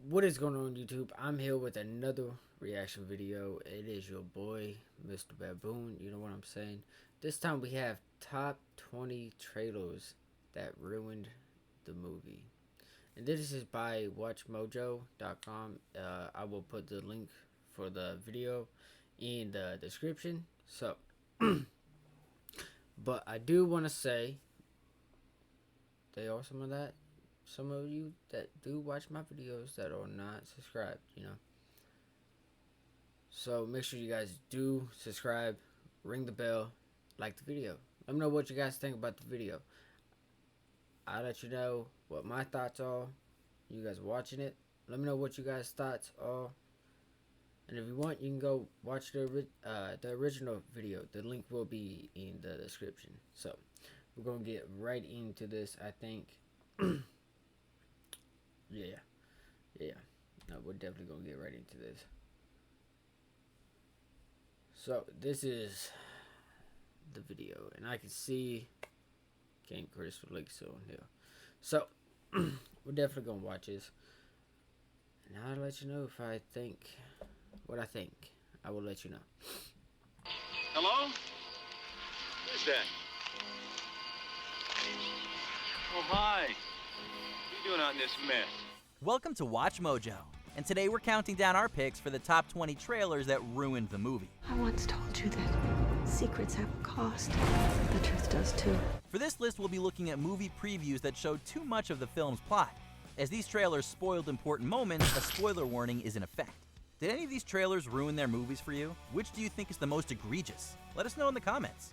What is going on, YouTube? I'm here with another reaction video. It is your boy, MrBaboon. You know what I'm saying? This time we have top 20 trailers that ruined the movie. And this is by WatchMojo.com. I will put the link for the video in the description. So, but I do want to say, there are some of you that do watch my videos that are not subscribed, you know. So make sure you guys do subscribe, ring the bell, like the video. Let me know what you guys think about the video. I'll let you know what my thoughts are. You guys watching it, let me know what you guys' thoughts are. And if you want, you can go watch the original video. The link will be in the description. So we're gonna get right into this, I think. Yeah. No, we're definitely gonna get right into this. So this is the video, and I can see King Christopher Lakes on here. So we're definitely gonna watch this, and I'll let you know if I think what I think. I will let you know. Hello? Who's that? Oh, hi. What are you doing out in this mess? Welcome to Watch Mojo, and today we're counting down our picks for the top 20 trailers that ruined the movie. I once told you that secrets have a cost. The truth does too. For this list, we'll be looking at movie previews that showed too much of the film's plot. As these trailers spoiled important moments, a spoiler warning is in effect. Did any of these trailers ruin their movies for you? Which do you think is the most egregious? Let us know in the comments.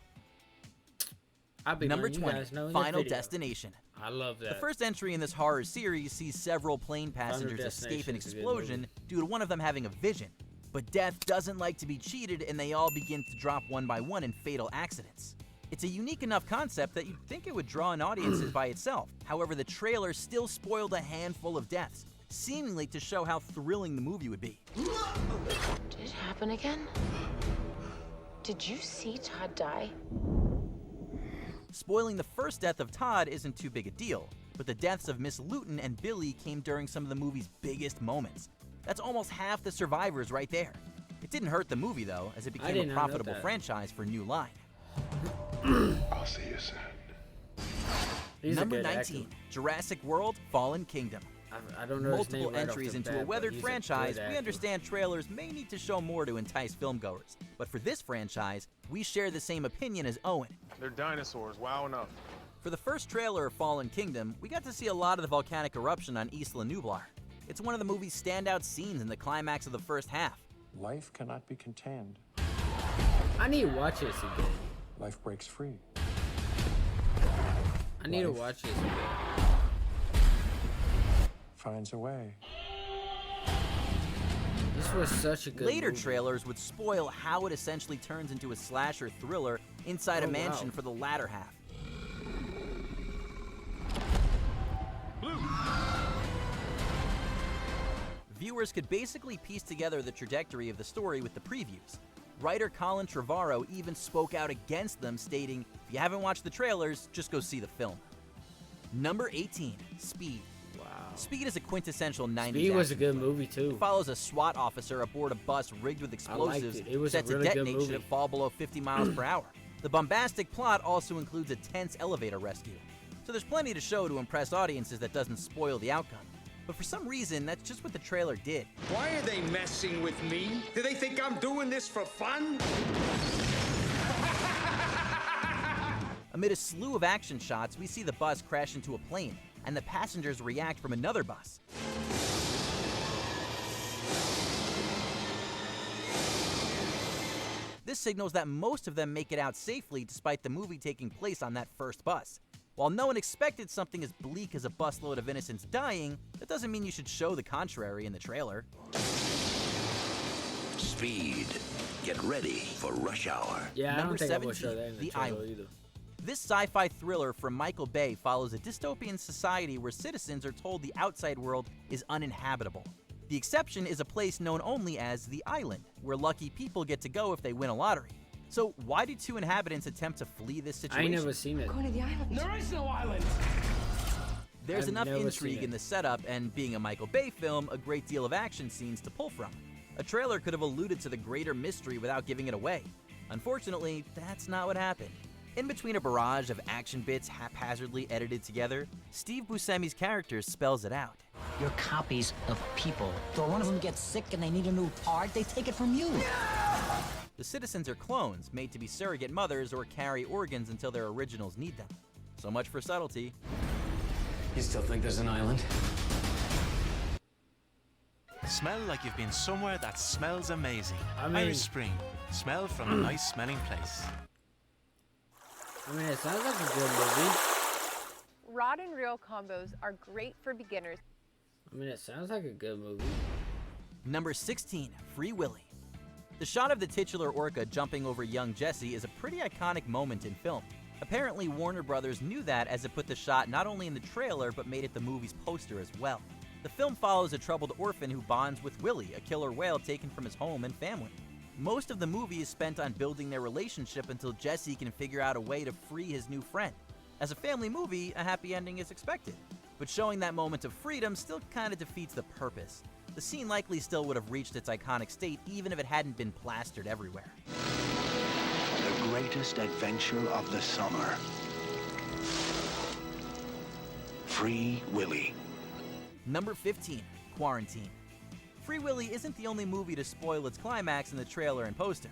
Number 20, Final Destination. I love that. The first entry in this horror series sees several plane passengers escape an explosion due to one of them having a vision. But death doesn't like to be cheated, and they all begin to drop one by one in fatal accidents. It's a unique enough concept that you'd think it would draw in audiences by itself. However, the trailer still spoiled a handful of deaths, seemingly to show how thrilling the movie would be. Did it happen again? Did you see Todd die? Spoiling the first death of Todd isn't too big a deal, but the deaths of Miss Luton and Billy came during some of the movie's biggest moments. That's almost half the survivors right there. It didn't hurt the movie though, as it became a profitable franchise for New Line. I'll see you soon. Number 19, Jurassic World: Fallen Kingdom. I don't know Multiple his name entries right into a weathered franchise, we understand trailers may need to show more to entice filmgoers. But for this franchise, we share the same opinion as Owen. They're dinosaurs, wow enough. For the first trailer of Fallen Kingdom, we got to see a lot of the volcanic eruption on Isla Nublar. It's one of the movie's standout scenes in the climax of the first half. Life cannot be contained. I need to watch this again. Life breaks free. I need to watch this again. Finds a way. This was such a good Later movie. trailers would spoil how it essentially turns into a slasher thriller inside a mansion for the latter half. Viewers could basically piece together the trajectory of the story with the previews. Writer Colin Trevorrow even spoke out against them, stating, "If you haven't watched the trailers, just go see the film." Number 18, Speed. Wow. Speed is a quintessential 90s Speed was a action good flick. movie too. It follows a SWAT officer aboard a bus rigged with explosives It was set a really to good detonate should movie. it fall below 50 miles per hour. The bombastic plot also includes a tense elevator rescue. So there's plenty to show to impress audiences that doesn't spoil the outcome. But for some reason, that's just what the trailer did. Why are they messing with me? Do they think I'm doing this for fun? Amid a slew of action shots, we see the bus crash into a plane, and the passengers react from another bus. This signals that most of them make it out safely despite the movie taking place on that first bus. While no one expected something as bleak as a busload of innocents dying, that doesn't mean you should show the contrary in the trailer. Speed. Get ready for rush hour. Yeah, I Number don't think I will show 17, that in the The trailer Island. either. This sci-fi thriller from Michael Bay follows a dystopian society where citizens are told the outside world is uninhabitable. The exception is a place known only as the Island, where lucky people get to go if they win a lottery. So why do two inhabitants attempt to flee this I situation? ain't never seen it. Going to the island. There is no island. There's I've enough never seen intrigue it. in the setup, and being a Michael Bay film, a great deal of action scenes to pull from. A trailer could have alluded to the greater mystery without giving it away. Unfortunately, that's not what happened. In between a barrage of action bits haphazardly edited together, Steve Buscemi's character spells it out. You're copies of people. So one of them gets sick and they need a new part, they take it from you. The citizens are clones, made to be surrogate mothers or carry organs until their originals need them. So much for subtlety. You still think there's an island? Smell like you've been somewhere that smells amazing. I mean- Irish Spring. Smell from a nice smelling place. I mean, it sounds like a good movie. Rod and reel combos are great for beginners. I mean, it sounds like a good movie. Number 16, Free Willy. The shot of the titular orca jumping over young Jesse is a pretty iconic moment in film. Apparently, Warner Brothers knew that as it put the shot not only in the trailer, but made it the movie's poster as well. The film follows a troubled orphan who bonds with Willy, a killer whale taken from his home and family. Most of the movie is spent on building their relationship until Jesse can figure out a way to free his new friend. As a family movie, a happy ending is expected, but showing that moment of freedom still kinda defeats the purpose. The scene likely still would have reached its iconic state even if it hadn't been plastered everywhere. The greatest adventure of the summer. Free Willy. Number 15, Quarantine. Free Willy isn't the only movie to spoil its climax in the trailer and poster.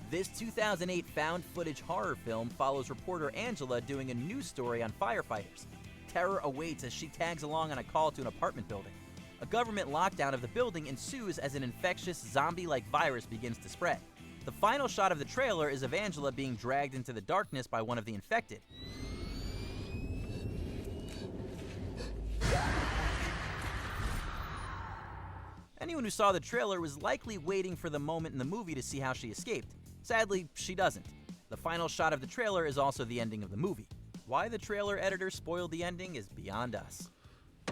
This 2008 found footage horror film follows reporter Angela doing a news story on firefighters. Terror awaits as she tags along on a call to an apartment building. A government lockdown of the building ensues as an infectious zombie-like virus begins to spread. The final shot of the trailer is of Angela being dragged into the darkness by one of the infected. Anyone who saw the trailer was likely waiting for the moment in the movie to see how she escaped. Sadly, she doesn't. The final shot of the trailer is also the ending of the movie. Why the trailer editor spoiled the ending is beyond us.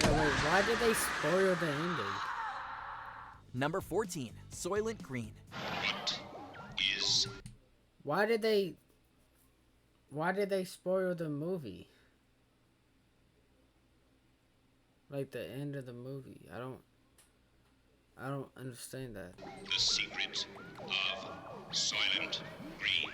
Yeah, wait, why did they spoil the ending? Number 14, Soylent Green. Why did they spoil the movie? Like the end of the movie. I don't understand that. The secret of Soylent Green.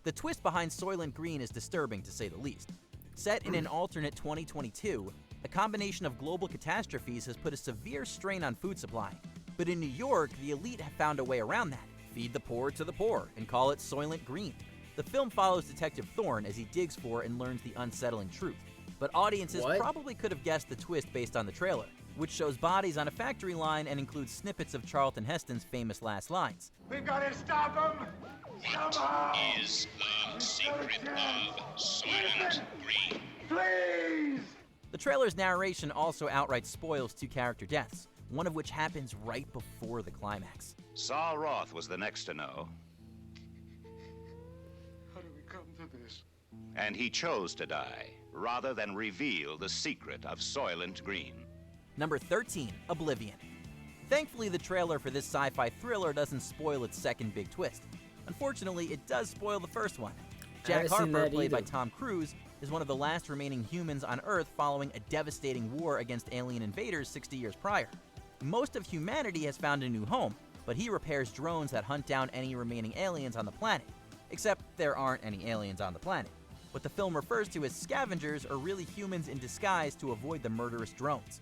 The twist behind Soylent Green is disturbing to say the least. Set in an alternate 2022, a combination of global catastrophes has put a severe strain on food supply. But in New York, the elite have found a way around that. Feed the poor to the poor and call it Soylent Green. The film follows Detective Thorne as he digs for and learns the unsettling truth. But audiences probably could have guessed the twist based on the trailer, which shows bodies on a factory line and includes snippets of Charlton Heston's famous last lines. We gotta stop him! What is the secret of Soylent Green? Please! The trailer's narration also outright spoils two character deaths, one of which happens right before the climax. Saul Roth was the next to know. How do we come to this? And he chose to die, rather than reveal the secret of Soylent Green. Number 13, Oblivion. Thankfully, the trailer for this sci-fi thriller doesn't spoil its second big twist. Unfortunately, it does spoil the first one. Jack Harper, played by Tom Cruise, is one of the last remaining humans on Earth following a devastating war against alien invaders 60 years prior. Most of humanity has found a new home, but he repairs drones that hunt down any remaining aliens on the planet. Except there aren't any aliens on the planet. What the film refers to as scavengers are really humans in disguise to avoid the murderous drones.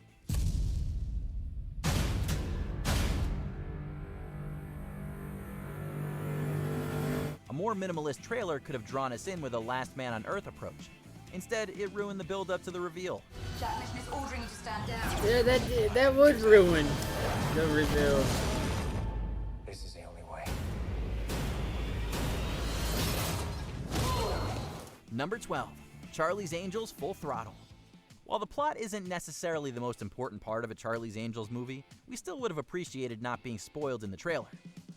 A more minimalist trailer could have drawn us in with a Last Man on Earth approach. Instead, it ruined the build-up to the reveal. Jack Mission is ordering you to stand down. Yeah, that would ruin the reveal. This is the only way. Number 12, Charlie's Angels Full Throttle. While the plot isn't necessarily the most important part of a Charlie's Angels movie, we still would have appreciated not being spoiled in the trailer.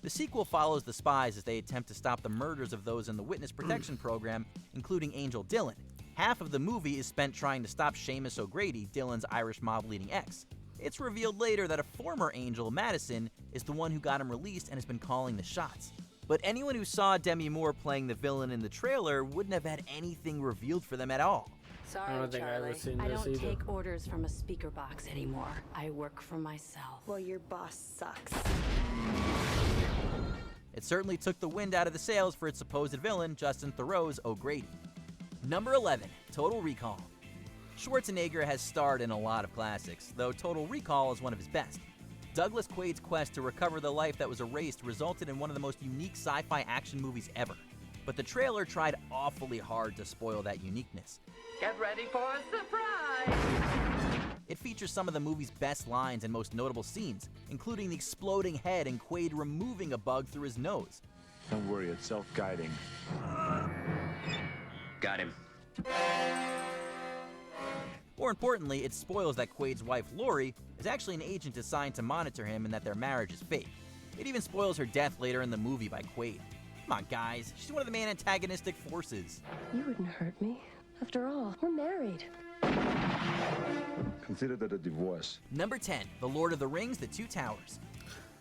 The sequel follows the spies as they attempt to stop the murders of those in the Witness Protection Program, including Angel Dillon. Half of the movie is spent trying to stop Seamus O'Grady, Dillon's Irish mob-leading ex. It's revealed later that a former Angel, Madison, is the one who got him released and has been calling the shots. But anyone who saw Demi Moore playing the villain in the trailer wouldn't have had anything revealed for them at all. Sorry, I don't think I ever Charlie. seen I this don't either. take orders from a speaker box anymore. I work for myself. Well, your boss sucks. It certainly took the wind out of the sails for its supposed villain, Justin Theroux's O'Grady. Number 11, Total Recall. Schwarzenegger has starred in a lot of classics, though Total Recall is one of his best. Douglas Quaid's quest to recover the life that was erased resulted in one of the most unique sci-fi action movies ever. But the trailer tried awfully hard to spoil that uniqueness. Get ready for a surprise! It features some of the movie's best lines and most notable scenes, including the exploding head and Quaid removing a bug through his nose. Don't worry, it's self-guiding. Got him. More importantly, it spoils that Quaid's wife, Lori, is actually an agent assigned to monitor him and that their marriage is fake. It even spoils her death later in the movie by Quaid. Come on, guys. She's one of the main antagonistic forces. You wouldn't hurt me. After all, we're married. Consider that a divorce. Number 10, The Lord of the Rings, The Two Towers.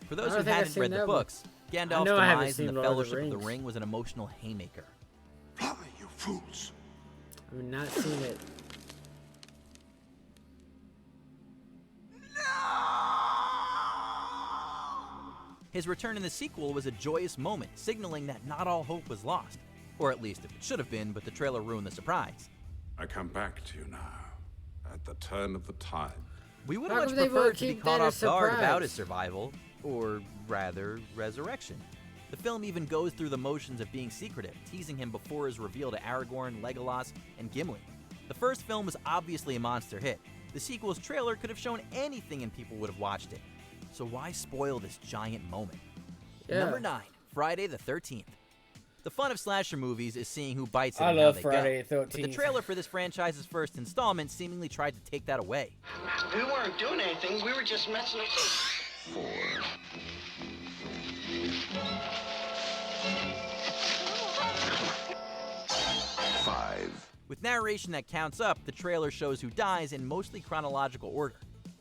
For those I who don't think I've haven't seen read the that one. books, I Gandalf's know I haven't demise in seen the Lord of the Fellowship of the Rings. Ring was an emotional haymaker. You fools. I've not seen it. His return in the sequel was a joyous moment, signaling that not all hope was lost. Or at least it should have been, but the trailer ruined the surprise. I come back to you now, at the turn of the tide. We would How have much come they preferred won't to be keep caught that off a guard surprise? about his survival, or rather, resurrection. The film even goes through the motions of being secretive, teasing him before his reveal to Aragorn, Legolas, and Gimli. The first film was obviously a monster hit. The sequel's trailer could have shown anything and people would have watched it. So why spoil this giant moment? Yeah. Number 9, Friday the 13th. The fun of slasher movies is seeing who bites it I and how love they Friday go. the But the 13th. trailer for this franchise's first installment seemingly tried to take that away. We weren't doing anything, we were just messing up. 4. 5. With narration that counts up, the trailer shows who dies in mostly chronological order.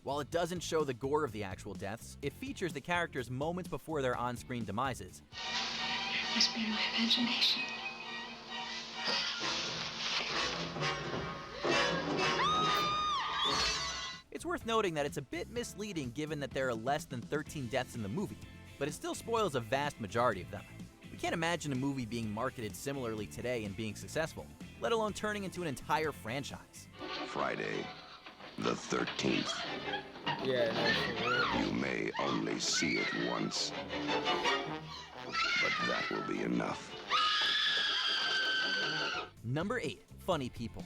While it doesn't show the gore of the actual deaths, it features the characters moments before their on-screen demises. Must be my imagination. It's worth noting that it's a bit misleading given that there are less than 13 deaths in the movie, but it still spoils a vast majority of them. We can't imagine a movie being marketed similarly today and being successful, let alone turning into an entire franchise. Friday the 13th. Yeah, no, for real. You may only see it once, but that will be enough. Number 8, Funny People.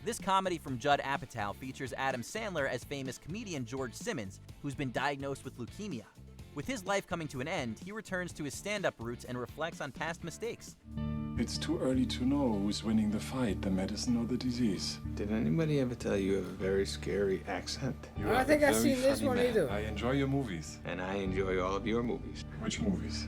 This comedy from Judd Apatow features Adam Sandler as famous comedian George Simmons, who's been diagnosed with leukemia. With his life coming to an end, he returns to his stand-up roots and reflects on past mistakes. It's too early to know who's winning the fight, the medicine or the disease. Did anybody ever tell you have a very scary accent? You I don't are think a I've very seen this funny one man. either. I enjoy your movies. And I enjoy all of your movies. Which movies?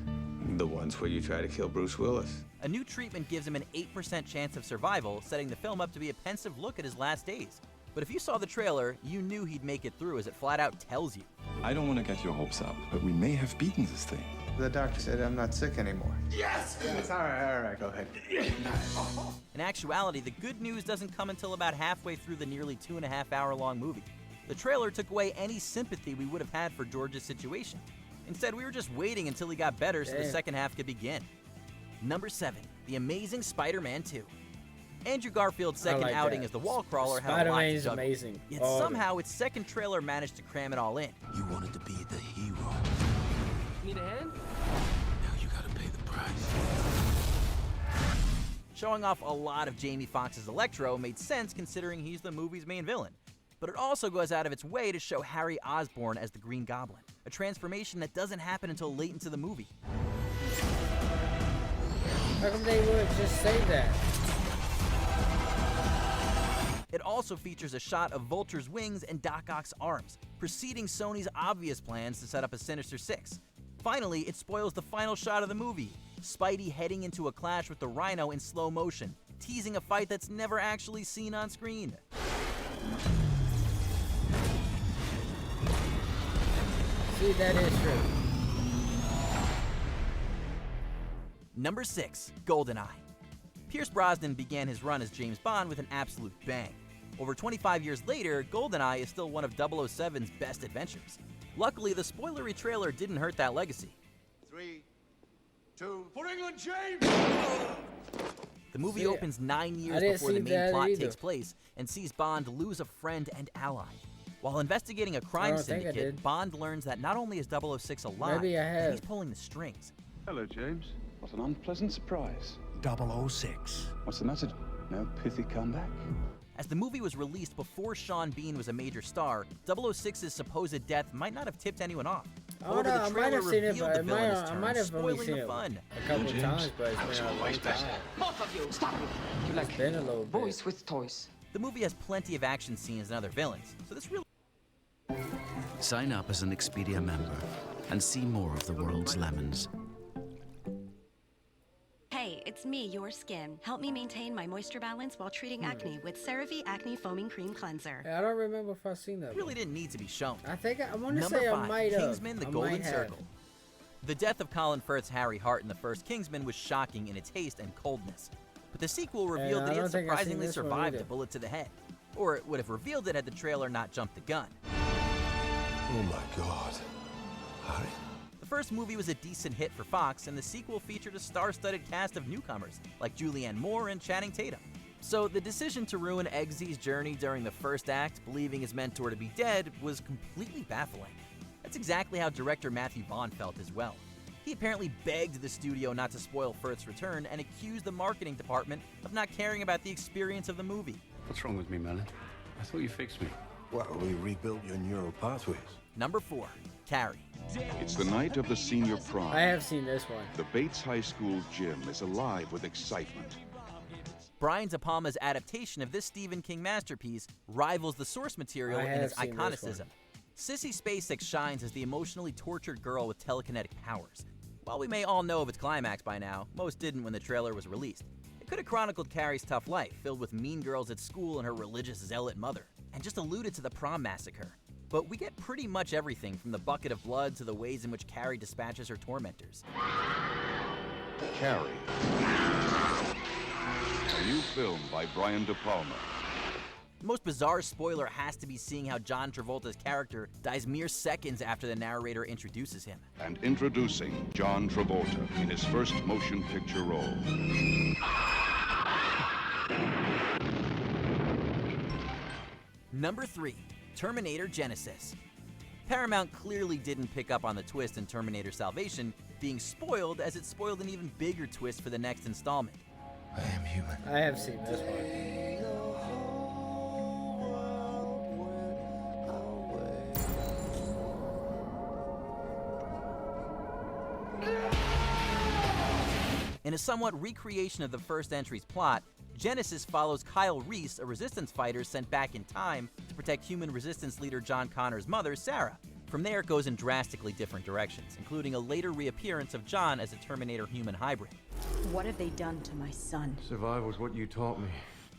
The ones where you try to kill Bruce Willis. A new treatment gives him an 8% chance of survival, setting the film up to be a pensive look at his last days. But if you saw the trailer, you knew he'd make it through, as it flat out tells you. I don't want to get your hopes up, but we may have beaten this thing. The doctor said I'm not sick anymore. Yes! All right, go ahead. In actuality, the good news doesn't come until about halfway through the nearly 2.5-hour-long movie. The trailer took away any sympathy we would have had for George's situation. Instead, we were just waiting until he got better so the Damn. second half could begin. Number 7, The Amazing Spider-Man 2. Andrew Garfield's second like outing that. as the wall crawler had a lot Spider-Man to is juggle. amazing. Yet All of it. somehow its second trailer managed to cram it all in. You wanted to be the hero. Need a hand? Now you gotta pay the price. Showing off a lot of Jamie Foxx's Electro made sense considering he's the movie's main villain. But it also goes out of its way to show Harry Osborn as the Green Goblin, a transformation that doesn't happen until late into the movie. How come they would just say that? It also features a shot of Vulture's wings and Doc Ock's arms, preceding Sony's obvious plans to set up a Sinister Six. Finally, it spoils the final shot of the movie, Spidey heading into a clash with the Rhino in slow motion, teasing a fight that's never actually seen on screen. See, that is true. Number 6, GoldenEye. Pierce Brosnan began his run as James Bond with an absolute bang. Over 25 years later, GoldenEye is still one of 007's best adventures. Luckily, the spoilery trailer didn't hurt that legacy. 3, 2, for England, James! The movie opens 9 years before the main plot takes place and sees Bond lose a friend and ally. While investigating a crime syndicate, Bond learns that not only is 006 alive, but he's pulling the strings. Hello, James. What an unpleasant surprise. 006. What's the matter? No pithy comeback? As the movie was released before Sean Bean was a major star, 006's supposed death might not have tipped anyone off. However, the trailer revealed the villainous turn, spoiling the fun. A couple times, but it's been a long time. Both of you, stop it! You like been a little bit. Boys with toys. The movie has plenty of action scenes and other villains, so this really... Sign up as an Expedia member and see more of the world's lemons. Hey, it's me, your skin. Help me maintain my moisture balance while treating acne with CeraVe Acne Foaming Cream Cleanser. I don't remember if I've seen that. Really didn't need to be shown. I think I want to Number say 5, I might have. Kingsman: The Golden Circle. The death of Colin Firth's Harry Hart in the first Kingsman was shocking in its haste and coldness. But the sequel revealed that he had surprisingly survived a bullet to the head. Or it would have revealed it had the trailer not jumped the gun. Oh my God. Harry? The first movie was a decent hit for Fox, and the sequel featured a star-studded cast of newcomers like Julianne Moore and Channing Tatum. So the decision to ruin Eggsy's journey during the first act, believing his mentor to be dead, was completely baffling. That's exactly how director Matthew Vaughn felt as well. He apparently begged the studio not to spoil Firth's return and accused the marketing department of not caring about the experience of the movie. What's wrong with me, Melon? I thought you fixed me. Well, we rebuilt your neural pathways. Number 4, Carrie. It's the night of the senior prom. I have seen this one. The Bates High School gym is alive with excitement. Brian De Palma's adaptation of this Stephen King masterpiece rivals the source material in its iconicism. Sissy Spacek shines as the emotionally tortured girl with telekinetic powers. While we may all know of its climax by now, most didn't when the trailer was released. It could have chronicled Carrie's tough life, filled with mean girls at school and her religious zealot mother, and just alluded to the prom massacre. But we get pretty much everything from the bucket of blood to the ways in which Carrie dispatches her tormentors. Carrie. A new film by Brian De Palma. The most bizarre spoiler has to be seeing how John Travolta's character dies mere seconds after the narrator introduces him. And introducing John Travolta in his first motion picture role. Number 3, Terminator Genisys. Paramount clearly didn't pick up on the twist in Terminator Salvation being spoiled, as it spoiled an even bigger twist for the next installment. I am human. I have seen this one. In a somewhat recreation of the first entry's plot, Genisys follows Kyle Reese, a resistance fighter sent back in time to protect human resistance leader John Connor's mother, Sarah. From there, it goes in drastically different directions, including a later reappearance of John as a Terminator-human hybrid. What have they done to my son? Survival's what you taught me.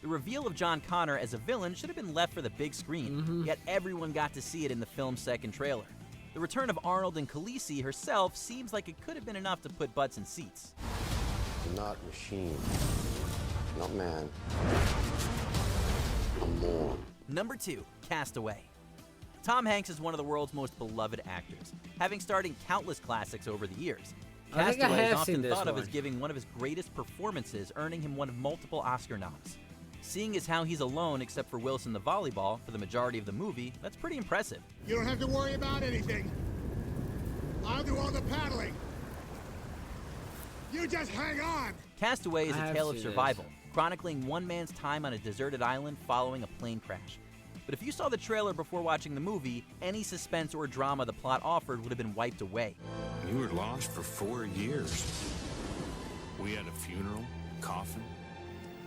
The reveal of John Connor as a villain should have been left for the big screen, yet everyone got to see it in the film's second trailer. The return of Arnold and Khaleesi herself seems like it could have been enough to put butts in seats. Not machine. Not man. I'm more. Number 2, Castaway. Tom Hanks is one of the world's most beloved actors, having starred in countless classics over the years. Castaway is often thought of as giving one of his greatest performances, earning him one of multiple Oscar noms. Seeing as how he's alone except for Wilson the volleyball for the majority of the movie, that's pretty impressive. You don't have to worry about anything. I'll do all the paddling. You just hang on! Castaway is a tale of survival, chronicling one man's time on a deserted island following a plane crash. But if you saw the trailer before watching the movie, any suspense or drama the plot offered would have been wiped away. You were lost for 4 years. We had a funeral, coffin.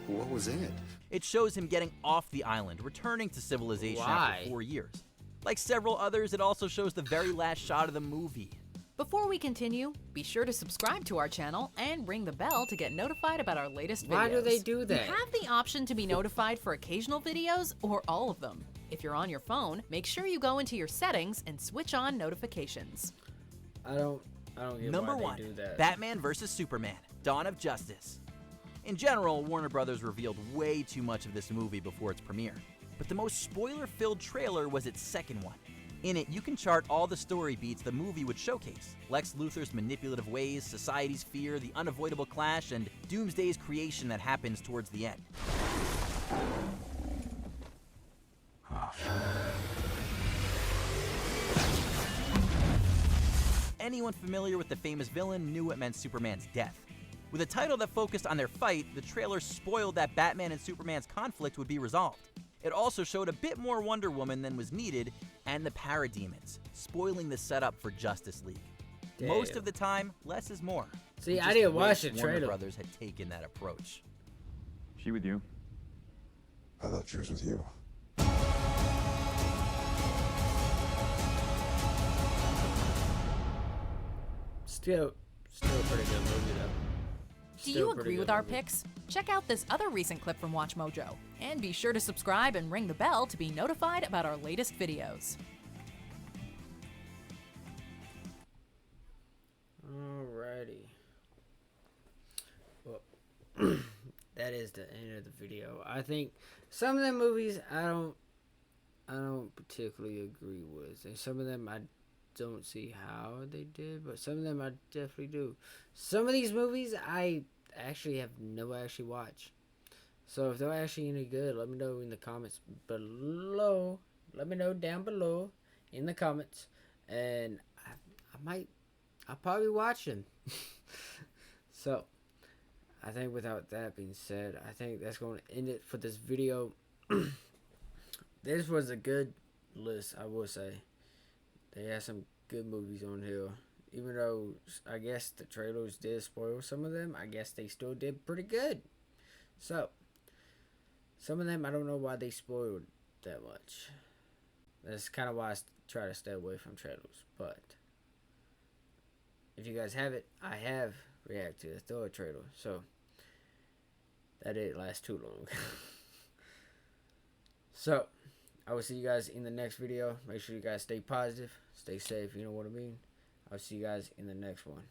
What was in it? It shows him getting off the island, returning to civilization after 4 years. Like several others, it also shows the very last shot of the movie. Before we continue, be sure to subscribe to our channel and ring the bell to get notified about our latest videos. Why do they do that? You have the option to be notified for occasional videos or all of them. If you're on your phone, make sure you go into your settings and switch on notifications. I don't get Number why 1, they do that. Batman vs. Superman, Dawn of Justice. In general, Warner Brothers revealed way too much of this movie before its premiere. But the most spoiler-filled trailer was its second one. In it, you can chart all the story beats the movie would showcase. Lex Luthor's manipulative ways, society's fear, the unavoidable clash, and Doomsday's creation that happens towards the end. Anyone familiar with the famous villain knew it meant Superman's death. With a title that focused on their fight, the trailer spoiled that Batman and Superman's conflict would be resolved. It also showed a bit more Wonder Woman than was needed, and the Parademons, spoiling the setup for Justice League. Damn. Most of the time, less is more. See, I didn't watch the Warner trailer. Brothers had taken that approach. She with you? I thought she was with you. Still a pretty good movie though. Do you agree with our picks? Check out this other recent clip from Watch Mojo. And be sure to subscribe and ring the bell to be notified about our latest videos. Alrighty. Well, that is the end of the video. I think some of the movies I don't particularly agree with. And some of them I don't see how they did, but some of them I definitely do. Some of these movies I actually have never actually watched. So if they're actually any good, let me know in the comments below. Let me know down below in the comments, and I'll probably watch them. So I think without that being said, I think that's going to end it for this video. This was a good list, I will say. They had some good movies on here. Even though I guess the trailers did spoil some of them, I guess they still did pretty good. So, some of them I don't know why they spoiled that much. That's kind of why I try to stay away from trailers. But, if you guys have it, I have reacted to the Thor trailer. So, that didn't last too long. So, I will see you guys in the next video. Make sure you guys stay positive, stay safe, you know what I mean. I'll see you guys in the next one.